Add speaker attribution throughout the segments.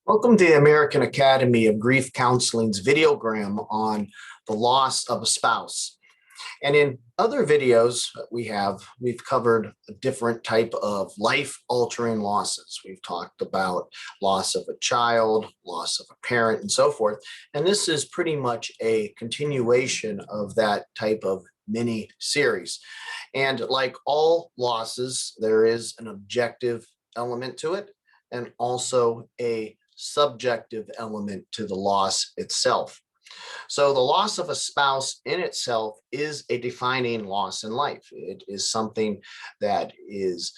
Speaker 1: Welcome to the American Academy of Grief Counseling's Videogram on the loss of a spouse. And in other videos we've covered a different type of life-altering losses. We've talked about loss of a child, loss of a parent, and so forth. And this is pretty much a continuation of that type of mini series. And like all losses, there is an objective element to it and also a subjective element to the loss itself. So the loss of a spouse in itself is a defining loss in life. It is something that is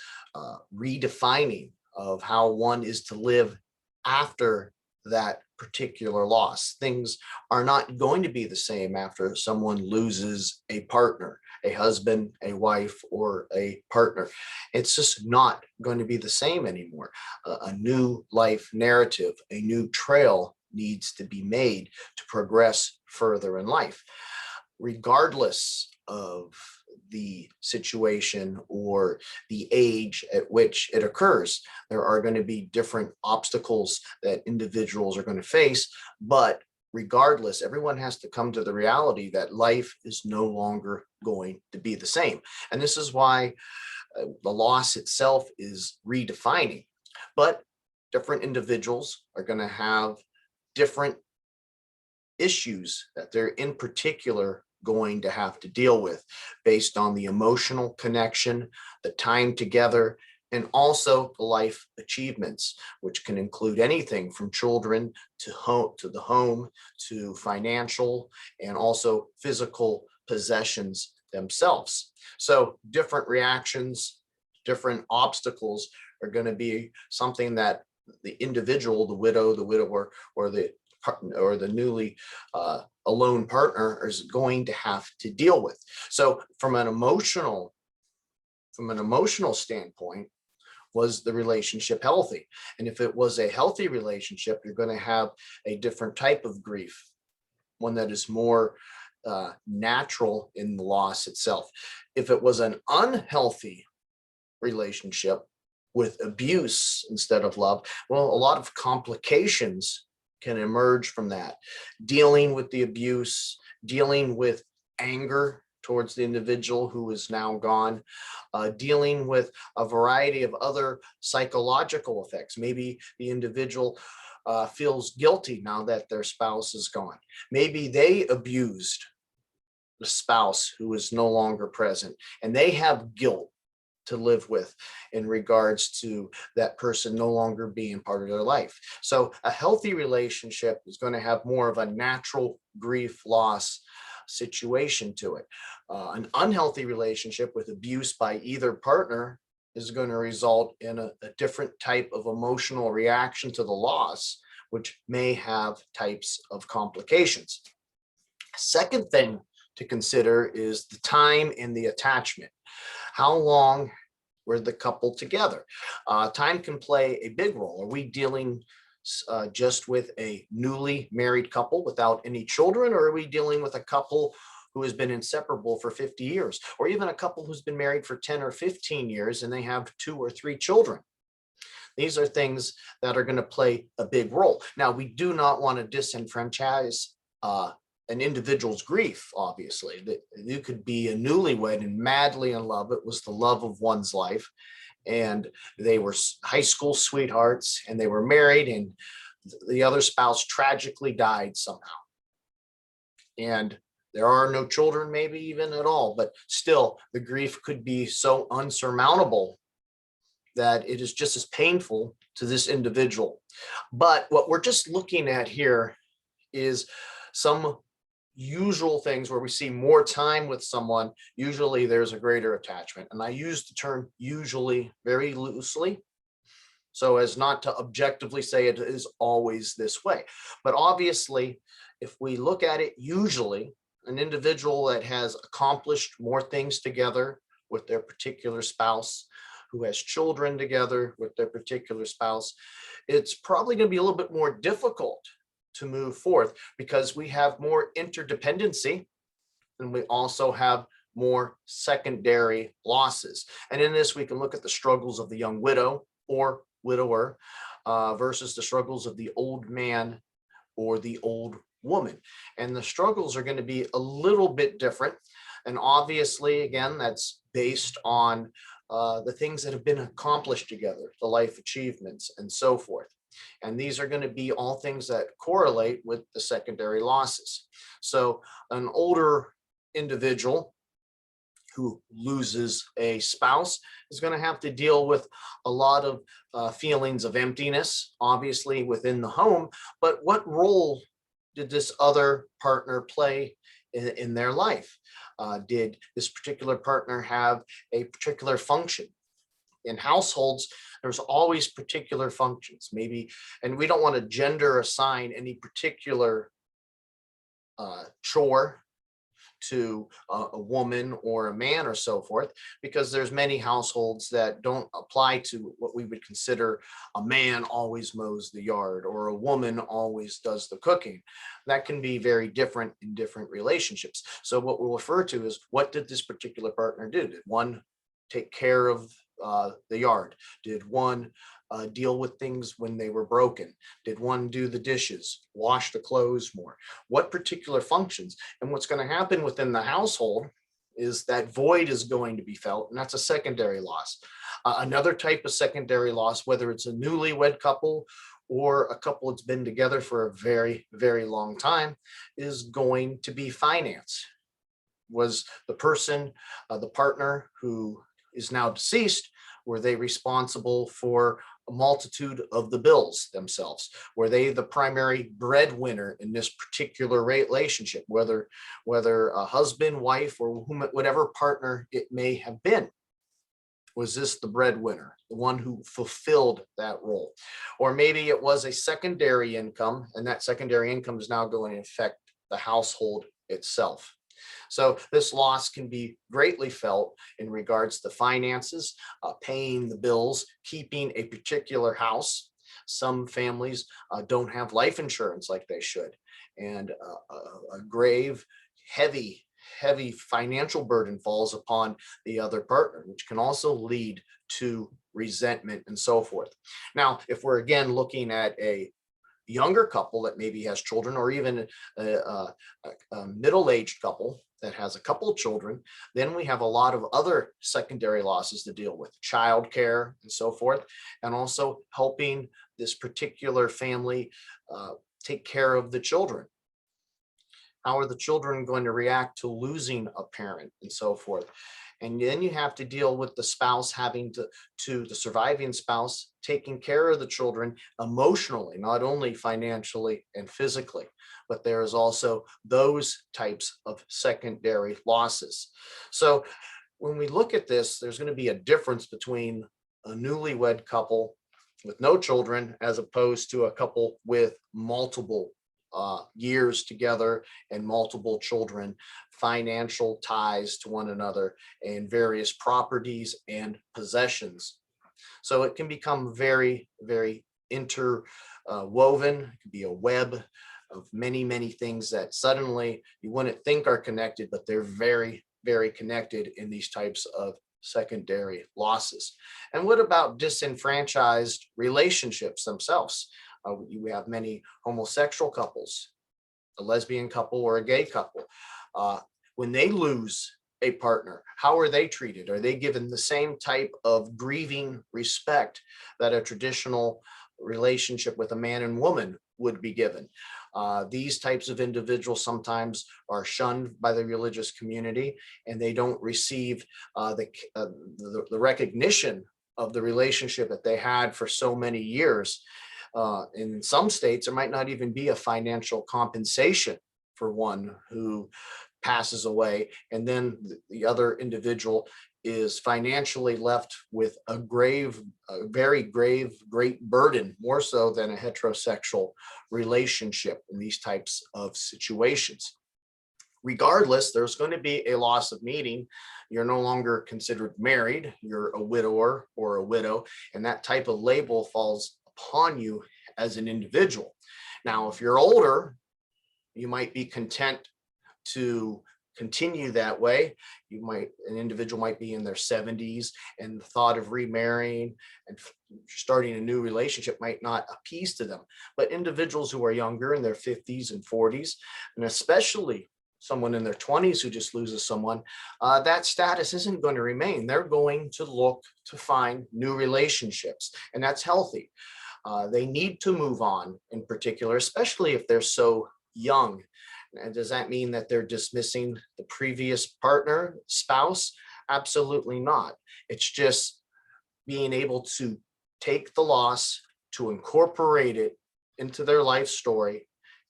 Speaker 1: redefining of how one is to live after that particular loss. Things are not going to be the same after someone loses a partner, a husband, a wife, or a partner. It's just not going to be the same anymore. A new life narrative, a new trail needs to be made to progress further in life, regardless of the situation or the age at which it occurs. There are going to be different obstacles that individuals are going to face, but regardless, everyone has to come to the reality that life is no longer going to be the same. And this is why the loss itself is redefining. But different individuals are going to have different issues that they're in particular going to have to deal with based on the emotional connection, the time together, and also the life achievements, which can include anything from children to the home, to financial and also physical possessions themselves. So different reactions, different obstacles are going to be something that the individual, the widow, the widower, or the newly alone partner is going to have to deal with. So from an emotional standpoint, was the relationship healthy? And if it was a healthy relationship, you're going to have a different type of grief, one that is more natural in the loss itself. If it was an unhealthy relationship with abuse instead of love, well, a lot of complications can emerge from that. Dealing with the abuse, dealing with anger towards the individual who is now gone, dealing with a variety of other psychological effects. Maybe the individual feels guilty now that their spouse is gone. Maybe they abused the spouse who is no longer present, and they have guilt to live with in regards to that person no longer being part of their life. So a healthy relationship is going to have more of a natural grief loss situation to it. An unhealthy relationship with abuse by either partner is going to result in a different type of emotional reaction to the loss, which may have types of complications. Second thing to consider is the time and the attachment. How long were the couple together? Time can play a big role. Are we dealing just with a newly married couple without any children, or are we dealing with a couple who has been inseparable for 50 years, or even a couple who's been married for 10 or 15 years and they have 2 or 3 children? These are things that are going to play a big role. Now, we do not want to disenfranchise an individual's grief. Obviously, that you could be a newlywed and madly in love. It was the love of one's life, and they were high school sweethearts, and they were married, and the other spouse tragically died somehow, and there are no children, maybe even at all, but still the grief could be so unsurmountable that it is just as painful to this individual. But what we're just looking at here is some usual things where we see more time with someone. Usually there's a greater attachment, and I use the term usually very loosely so as not to objectively say it is always this way. But obviously, if we look at it, usually an individual that has accomplished more things together with their particular spouse, who has children together with their particular spouse, it's probably going to be a little bit more difficult to move forth because we have more interdependency, and we also have more secondary losses. And in this, we can look at the struggles of the young widow or widower versus the struggles of the old man or the old woman. And the struggles are going to be a little bit different. And obviously, again, that's based on the things that have been accomplished together, the life achievements and so forth. And these are going to be all things that correlate with the secondary losses. So an older individual who loses a spouse is going to have to deal with a lot of feelings of emptiness, obviously within the home. But what role did this other partner play in their life? Did this particular partner have a particular function? In households, there's always particular functions, maybe, and we don't want to gender assign any particular chore to a woman or a man or so forth, because there's many households that don't apply to what we would consider a man always mows the yard or a woman always does the cooking. That can be very different in different relationships. So what we'll refer to is, what did this particular partner do? Did one take care of the yard? Did one deal with things when they were broken? Did one do the dishes, wash the clothes more? What particular functions? And what's going to happen within the household is that void is going to be felt, and that's a secondary loss. Another type of secondary loss, whether it's a newlywed couple or a couple that's been together for a very, very long time, is going to be finance. Was the person, the partner who is now deceased, were they responsible for a multitude of the bills themselves? Were they the primary breadwinner in this particular relationship, whether a husband, wife, or whatever partner it may have been? Was this the breadwinner, the one who fulfilled that role? Or maybe it was a secondary income, and that secondary income is now going to affect the household itself. So this loss can be greatly felt in regards to finances, paying the bills, keeping a particular house. Some families don't have life insurance like they should, and a grave, heavy financial burden falls upon the other partner, which can also lead to resentment and so forth. Now, if we're again looking at a younger couple that maybe has children, or even a middle-aged couple that has a couple of children, then we have a lot of other secondary losses to deal with, childcare and so forth, and also helping this particular family take care of the children. How are the children going to react to losing a parent and so forth? And then you have to deal with the spouse having to the surviving spouse taking care of the children emotionally, not only financially and physically, but there is also those types of secondary losses. So when we look at this, there's going to be a difference between a newlywed couple with no children as opposed to a couple with multiple years together and multiple children, financial ties to one another, and various properties and possessions. So it can become very, very interwoven. It can be a web of many, many things that suddenly you wouldn't think are connected, but they're very, very connected in these types of secondary losses. And what about disenfranchised relationships themselves? We have many homosexual couples, a lesbian couple or a gay couple. When they lose a partner, how are they treated? Are they given the same type of grieving respect that a traditional relationship with a man and woman would be given? These types of individuals sometimes are shunned by the religious community, and they don't receive the recognition of the relationship that they had for so many years. In some states, there might not even be a financial compensation for one who passes away, and then the other individual is financially left with a very grave, great burden, more so than a heterosexual relationship in these types of situations. Regardless, there's going to be a loss of meaning. You're no longer considered married, you're a widower or a widow, and that type of label falls upon you as an individual. Now, if you're older, you might be content to continue that way. An individual might be in their 70s, and the thought of remarrying and starting a new relationship might not appease to them. But individuals who are younger, in their 50s and 40s, and especially someone in their 20s who just loses someone, that status isn't going to remain. They're going to look to find new relationships, and that's healthy. They need to move on, in particular, especially if they're so young. And does that mean that they're dismissing the previous partner, spouse? Absolutely not. It's just being able to take the loss, to incorporate it into their life story,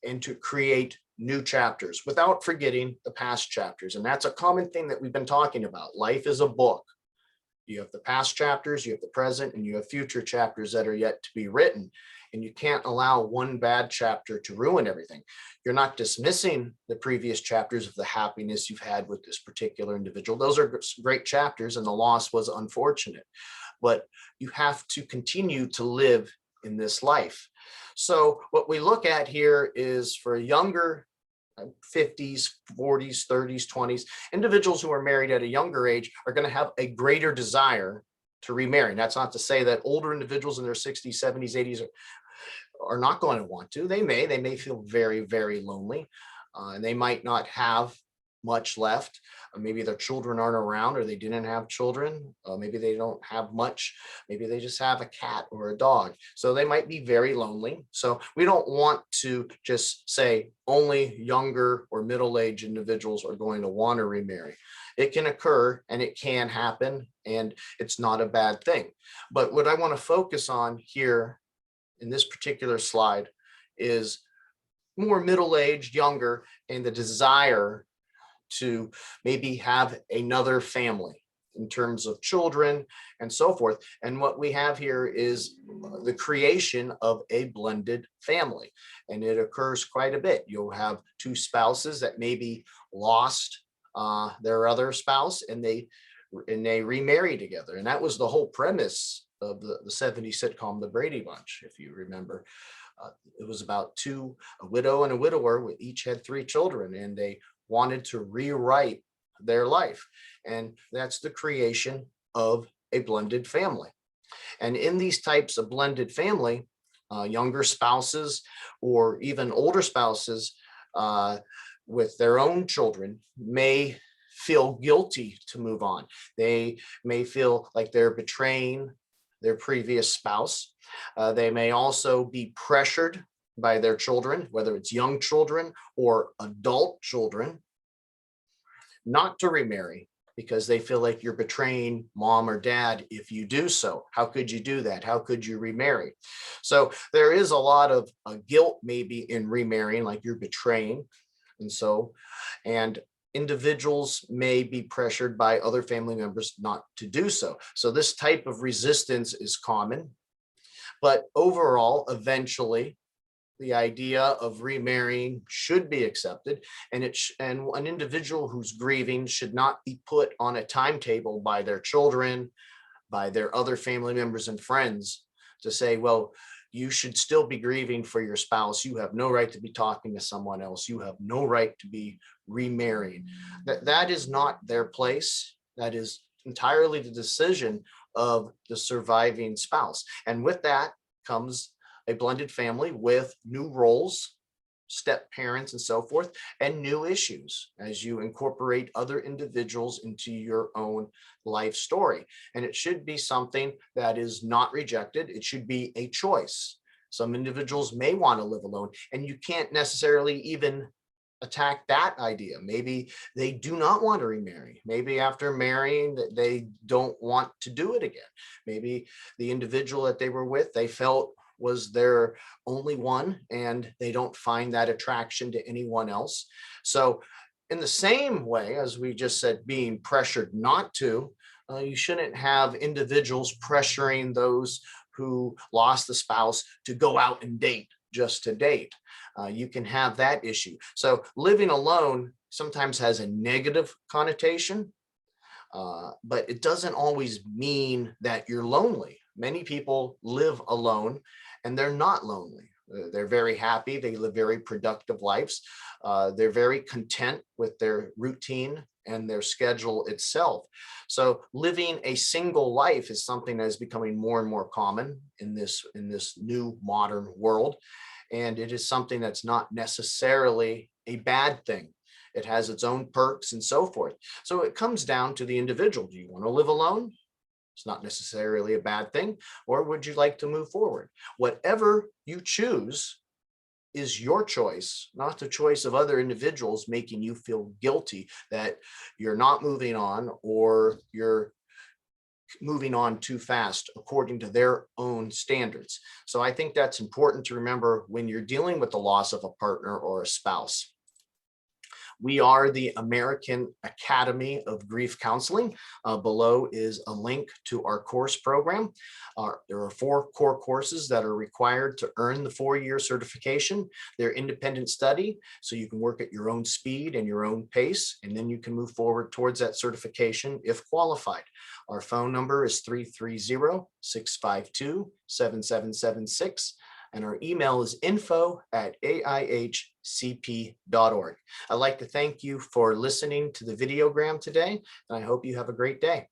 Speaker 1: and to create new chapters without forgetting the past chapters. And that's a common thing that we've been talking about. Life is a book. You have the past chapters, you have the present, and you have future chapters that are yet to be written. And you can't allow one bad chapter to ruin everything. You're not dismissing the previous chapters of the happiness you've had with this particular individual. Those are great chapters, and the loss was unfortunate. But you have to continue to live in this life. So what we look at here is for younger 50s, 40s, 30s, 20s, individuals who are married at a younger age are going to have a greater desire to remarry. That's not to say that older individuals in their 60s, 70s, 80s are not going to want to. They may feel very, very lonely, and they might not have much left. Maybe their children aren't around, or they didn't have children. Maybe they don't have much. Maybe they just have a cat or a dog. So they might be very lonely. So we don't want to just say only younger or middle-aged individuals are going to want to remarry. It can occur, and it can happen, and it's not a bad thing. But what I want to focus on here in this particular slide is more middle-aged, younger, and the desire to maybe have another family in terms of children and so forth. And what we have here is the creation of a blended family. And it occurs quite a bit. You'll have two spouses that maybe lost their other spouse, and they remarry together. And that was the whole premise of the 70s sitcom, The Brady Bunch, if you remember. It was about a widow and a widower, who each had 3 children, and they wanted to rewrite their life. And that's the creation of a blended family. And in these types of blended family, younger spouses or even older spouses with their own children may feel guilty to move on. They may feel like they're betraying their previous spouse. They may also be pressured by their children, whether it's young children or adult children, not to remarry, because they feel like you're betraying mom or dad if you do so. How could you do that? How could you remarry? So there is a lot of guilt maybe in remarrying, like you're betraying. And individuals may be pressured by other family members not to do so. So this type of resistance is common. But overall, eventually, the idea of remarrying should be accepted, and an individual who's grieving should not be put on a timetable by their children, by their other family members and friends, to say, well, you should still be grieving for your spouse. You have no right to be talking to someone else. You have no right to be remarrying. That is not their place. That is entirely the decision of the surviving spouse. And with that comes a blended family with new roles, step parents and so forth, and new issues as you incorporate other individuals into your own life story. And it should be something that is not rejected. It should be a choice. Some individuals may want to live alone, and you can't necessarily even attack that idea. Maybe they do not want to remarry. Maybe after marrying, they don't want to do it again. Maybe the individual that they were with, they felt was their only one, and they don't find that attraction to anyone else. So in the same way, as we just said, being pressured not to, you shouldn't have individuals pressuring those who lost the spouse to go out and date just to date. You can have that issue. So living alone sometimes has a negative connotation, but it doesn't always mean that you're lonely. Many people live alone and they're not lonely. They're very happy. They live very productive lives. They're very content with their routine and their schedule itself. So living a single life is something that is becoming more and more common in this new modern world. And it is something that's not necessarily a bad thing. It has its own perks and so forth. So it comes down to the individual. Do you want to live alone? It's not necessarily a bad thing. Or would you like to move forward? Whatever you choose is your choice, not the choice of other individuals making you feel guilty that you're not moving on, or you're moving on too fast according to their own standards. So I think that's important to remember when you're dealing with the loss of a partner or a spouse. We are the American Academy of Grief Counseling. Below is a link to our course program. There are 4 core courses that are required to earn the 4-year certification. They're independent study, so you can work at your own speed and your own pace, and then you can move forward towards that certification if qualified. Our phone number is 330-652-7776. And our email is info@aihcp.org. I'd like to thank you for listening to the Videogram today, and I hope you have a great day.